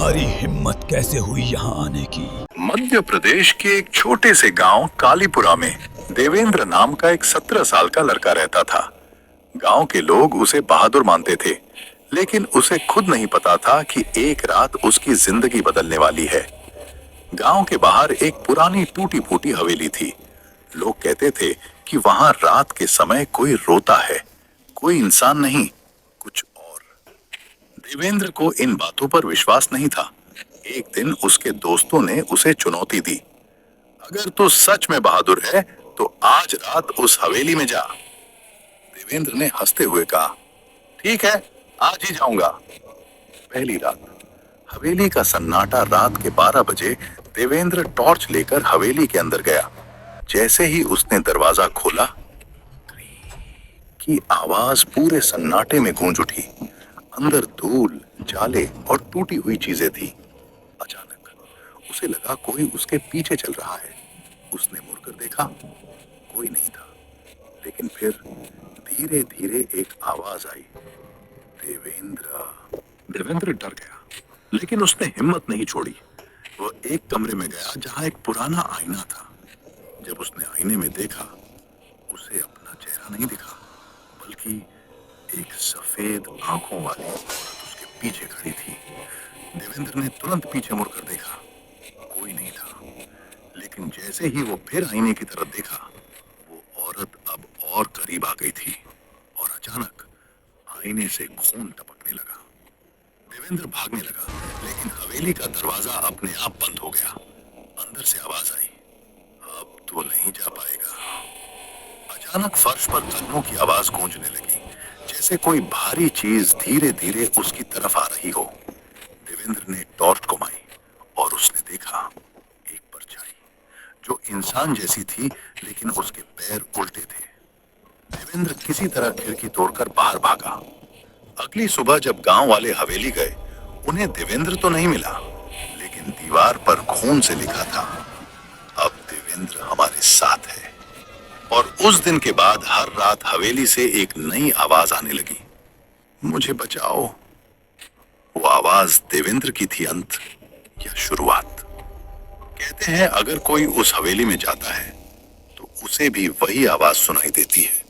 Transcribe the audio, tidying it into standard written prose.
तुम्हारी हिम्मत कैसे हुई यहाँ आने की? मध्य प्रदेश के एक छोटे से गांव कालीपुरा में देवेंद्र नाम का एक 17 साल का लड़का रहता था। गांव के लोग उसे बहादुर मानते थे, लेकिन उसे खुद नहीं पता था कि एक रात उसकी जिंदगी बदलने वाली है। गांव के बाहर एक पुरानी टूटी फूटी हवेली थी। लोग कहते थे कि वहां रात के समय कोई रोता है, कोई इंसान नहीं, कुछ और। देवेंद्र को इन बातों पर विश्वास नहीं था। एक दिन उसके दोस्तों ने उसे चुनौती दी, अगर तू सच में बहादुर है तो आज रात उस हवेली में जा। देवेंद्र ने हंसते हुए कहा, ठीक है, आज ही जाऊंगा। पहली रात हवेली का सन्नाटा। रात के 12 बजे देवेंद्र टॉर्च लेकर हवेली के अंदर गया। जैसे ही उसने दरवाजा खोला की आवाज पूरे सन्नाटे में गूंज उठी। अंदर धूल, जाले और टूटी हुई चीजें थी। अचानक उसे लगा कोई उसके पीछे चल रहा है। उसने मुड़कर देखा, कोई नहीं था। लेकिन फिर धीरे धीरे एक आवाज आई, देवेंद्र। देवेंद्र डर गया, लेकिन उसने हिम्मत नहीं छोड़ी। वो एक कमरे में गया जहां एक पुराना आईना था। जब उसने आईने में देखा, उसे अपना चेहरा नहीं दिखा, बल्कि एक सफेद आंखों वाली औरत उसके पीछे खड़ी थी। देवेंद्र ने तुरंत पीछे मुड़कर देखा, कोई नहीं था। लेकिन जैसे ही वो फिर आईने की तरफ देखा, वो औरत अब और करीब आ गई थी और अचानक आईने से खून टपकने लगा। देवेंद्र भागने लगा, लेकिन हवेली का दरवाजा अपने आप बंद हो गया। अंदर से आवाज आई, अब तो नहीं जा पाएगा। अचानक फर्श पर कदमों की आवाज गूंजने लगी, जैसे कोई भारी चीज धीरे धीरे उसकी तरफ आ रही हो। देवेंद्र ने टॉर्च घुमाई और उसने देखा एक परछाई जो इंसान जैसी थी, लेकिन उसके पैर उल्टे थे। देवेंद्र किसी तरह खिड़की तोड़कर बाहर भागा। अगली सुबह जब गांव वाले हवेली गए, उन्हें देवेंद्र तो नहीं मिला, लेकिन दीवार पर खून से लिखा था, अब देवेंद्र हमारे साथ है। और उस दिन के बाद हर रात हवेली से एक नई आवाज आने लगी, मुझे बचाओ। वो आवाज देवेंद्र की थी अंत या शुरुआत? कहते हैं अगर कोई उस हवेली में जाता है तो उसे भी वही आवाज सुनाई देती है।